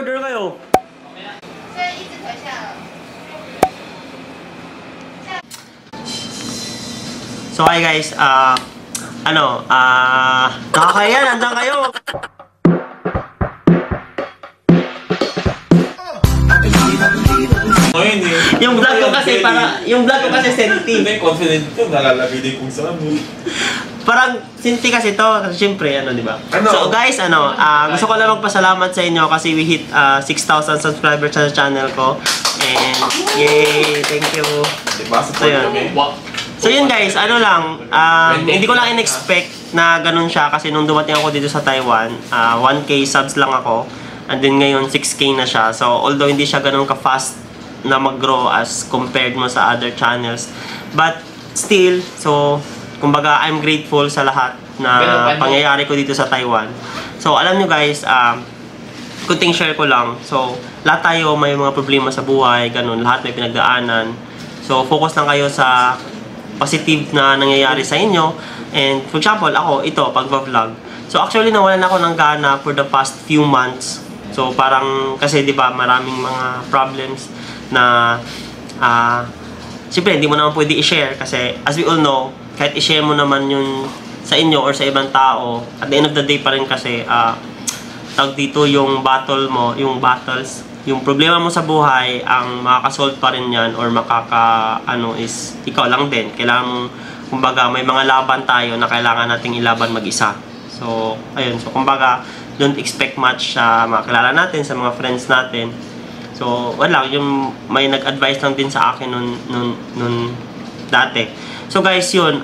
order kayo. So hi guys, nakakaya, nandiyan kayo. Yung vlog ko kasi sensitive. Hindi, confident ko, nalalagay din kung saan. Parang sinti kasi to, kasi syempre, di ba? So guys, gusto ko lang magpasalamat sa inyo kasi we hit 6,000 subscribers sa channel ko. And, yay! Thank you! So yun guys, hindi ko lang in-expect na ganun siya kasi nung dumating ako dito sa Taiwan, 1K subs lang ako. And then ngayon, 6K na siya. So, although hindi siya ganun ka-fast na mag-grow as compared mo sa other channels. But, still, so, kumbaga, I'm grateful sa lahat na pangyayari ko dito sa Taiwan. So, alam nyo guys, kunting share ko lang. So, lahat tayo may mga problema sa buhay, ganun, lahat may pinagdaanan. So, focus lang kayo sa positive na nangyayari sa inyo. And, for example, ako, ito, pagba-vlog. So, actually, nawalan ako ng gana for the past few months. So, parang, kasi, di ba, maraming mga problems na, siyempre, hindi mo naman pwede i-share kasi, as we all know, kahit i-share mo naman yun sa inyo or sa ibang tao, at the end of the day pa rin kasi, tawag dito yung battle mo, yung battles, yung problema mo sa buhay, ang makakasolve pa rin yan or is ikaw lang din. Kailangan mong, kumbaga, may mga laban tayo na kailangan nating ilaban mag-isa. So, ayun. So, kumbaga, don't expect much sa mga kilala natin, sa mga friends natin. So, wala, yung may nag-advise lang din sa akin nun dati. So, guys, yun.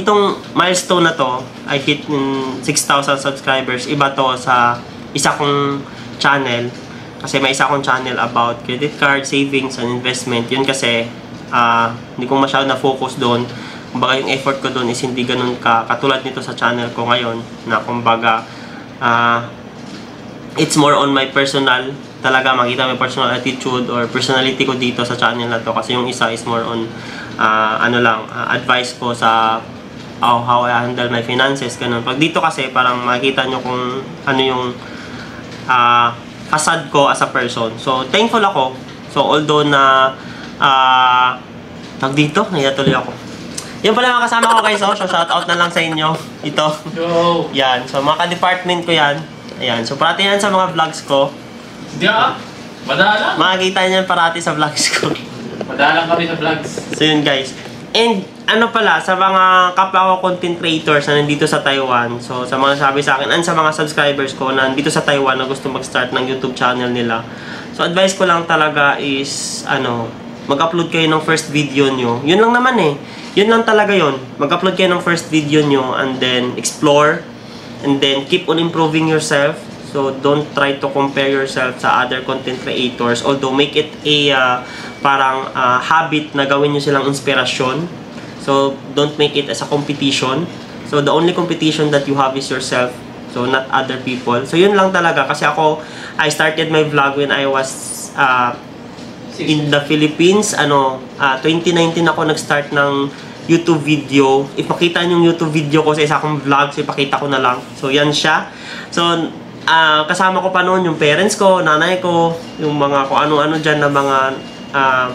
Itong milestone na to, I hit 6,000 subscribers. Iba to sa isa kong channel. Kasi may isa akong channel about credit card, savings, and investment. Yun kasi, hindi ko masyado na-focus doon. Kumbaga, yung effort ko doon is hindi ganun katulad nito sa channel ko ngayon. Na kumbaga, it's more on my personal, talaga makita may personal attitude or personality ko dito sa channel na to. Kasi yung isa is more on, advice ko sa how I handle my finances, ganun. Pag dito kasi, parang makikita nyo kung ano yung facade ko as a person. So, thankful ako. So, although na, dito, tuloy ako. Yan pala mga kasama ko guys, so shout out na lang sa inyo. Ito. Yo! Yan, so mga ka-department ko yan. Ayan, so parati yan sa mga vlogs ko. Madalang. Makikita niyan parati sa vlogs ko. Madalang kami sa vlogs. So yun guys. And pala, sa mga kapwa ko content creators na nandito sa Taiwan, so sa mga sabi sa akin, and sa mga subscribers ko na nandito sa Taiwan na gusto mag-start ng YouTube channel nila. So advice ko lang talaga is, mag-upload kayo ng first video nyo. Yun lang naman eh. Yun lang talaga yun. Mag-upload kayo ng first video nyo and then explore and then keep on improving yourself. So, don't try to compare yourself sa other content creators. Although, make it a habit na gawin nyo silang inspirasyon. So, don't make it as a competition. So, the only competition that you have is yourself. So, not other people. So, yun lang talaga. Kasi ako, I started my vlog when I was in the Philippines. 2019 ako nag-start ng YouTube video. If makita nyo yung YouTube video ko sa isa kong vlog, so ipakita ko na lang. So, yan siya. So, kasama ko pa noon yung parents ko, nanay ko, yung mga kung ano-ano dyan na mga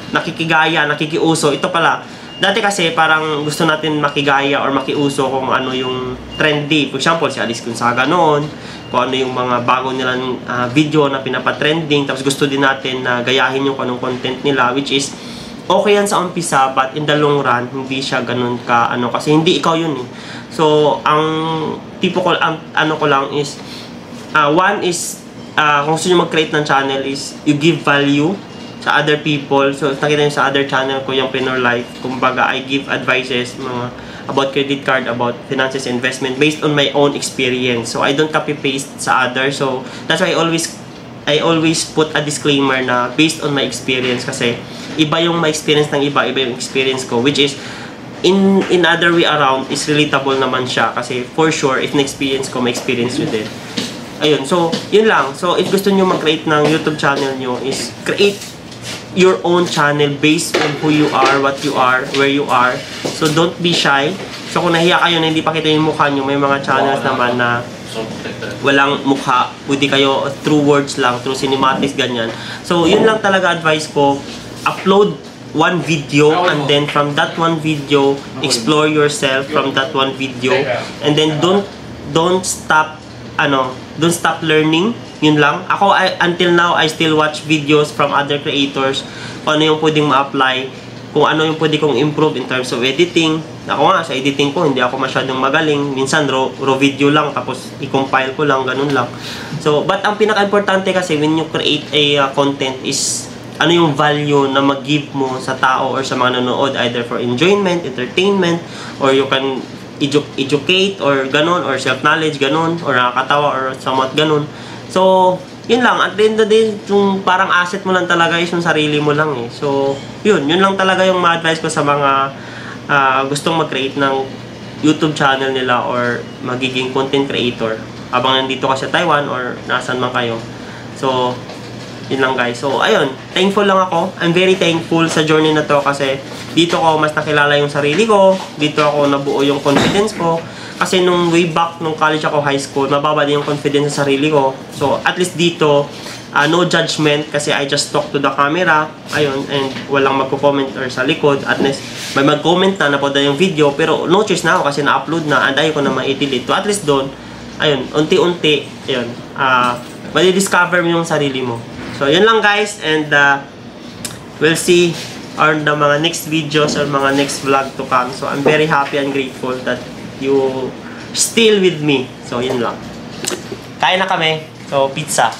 nakikigaya, nakikiuso. Ito pala, dati kasi parang gusto natin makigaya or makiuso kung ano yung trendy. For example, si Alice Gonzaga noon, kung ano yung mga bago nilang video na pinapatrending. Tapos gusto din natin na gayahin yung anong content nila, which is okay yan sa umpisa, but in the long run, hindi siya ganun kasi hindi ikaw yun eh. So, ang tipo ko, ko lang is, one is, kung gusto nyo mag-create ng channel is, you give value sa other people. So, nakita nyo sa other channel ko, yung Pinoy Life. Kumbaga, I give advices about credit card, about finances, investment, based on my own experience. So, I don't copy-paste sa others. So, that's why I always put a disclaimer na based on my experience kasi iba yung my experience ng iba yung experience ko, which is in other way around is relatable naman siya kasi for sure if na-experience ko, may experience with it. Ayun, so yun lang. So if gusto nyo mag-create ng YouTube channel nyo is create your own channel based on who you are, what you are, where you are. So don't be shy. So kung nahiya kayo na hindi pa kita yung mukha nyo, may mga channels naman na walang mukha, pwede kayo through words lang, through cinematics, ganyan. So yun lang talaga advice ko, upload one video and then from that one video, explore yourself from that one video, and then don't stop learning. Yun lang. Ako, until now, I still watch videos from other creators kung ano yung pwedeng ma-apply, kung ano yung pwede kong improve in terms of editing. Ako nga, sa editing ko, hindi ako masyadong magaling. Minsan, raw video lang, tapos i-compile ko lang, ganun lang. So, but ang pinaka-importante kasi when you create a content is ano yung value na mag-give mo sa tao or sa mga nanonood, either for enjoyment, entertainment, or you can educate, or ganun, or self-knowledge, ganun, or nakakatawa, or somewhat ganun. So, yun lang. At the end of the day, yung parang asset mo lang talaga is yung sarili mo lang eh. So, yun lang talaga yung ma-advise ko sa mga gustong mag-create ng YouTube channel nila or magiging content creator habang nandito ka sa Taiwan or nasan man kayo. So, yun lang guys. So, ayun. Thankful lang ako. I'm very thankful sa journey na to kasi dito ko mas nakilala yung sarili ko. Dito ako nabuo yung confidence ko. Kasi nung way back, nung college ako, high school, mababa din yung confidence sa sarili ko. So, at least dito, no judgment kasi I just talk to the camera. Ayun. And walang magko-comment or sa likod. At least, may mag-comment na napoda yung video. Pero no choice na ako kasi na-upload na and ayaw ko na ma-delete. So, at least doon, ayun, unti-unti, ayun, madi-discover mo yung sarili mo. So, yun lang guys, and we'll see on the mga next videos or mga next vlog to come. So, I'm very happy and grateful that you still with me. So, yun lang. Kain na kami. So, pizza.